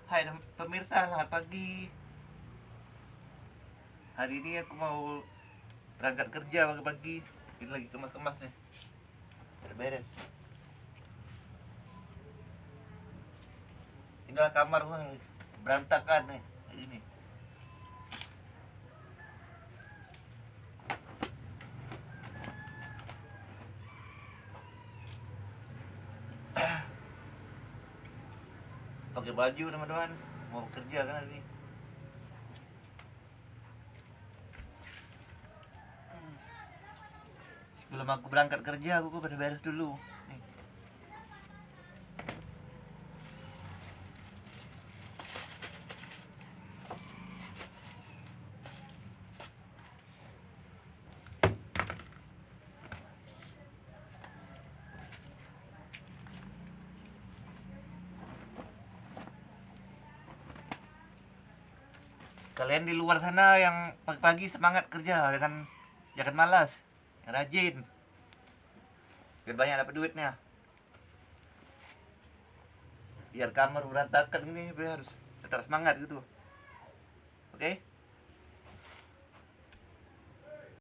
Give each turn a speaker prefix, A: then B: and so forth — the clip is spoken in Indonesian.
A: Hai pemirsa, selamat pagi. Hari ini aku mau berangkat kerja pagi-pagi. Ini lagi kemas-kemas nih. Beres. Inilah kamar gua nih. Berantakan nih. Kayak gini. Pakai baju teman-teman. Mau kerja kan hari ini. Sebelum aku berangkat kerja, aku beres-beres dulu. Nih. Kalian di luar sana yang pagi-pagi semangat kerja, jangan malas, yang rajin, biar banyak dapat duitnya. Biar kamar berantakan gini, biar harus tetap semangat gitu. Oke?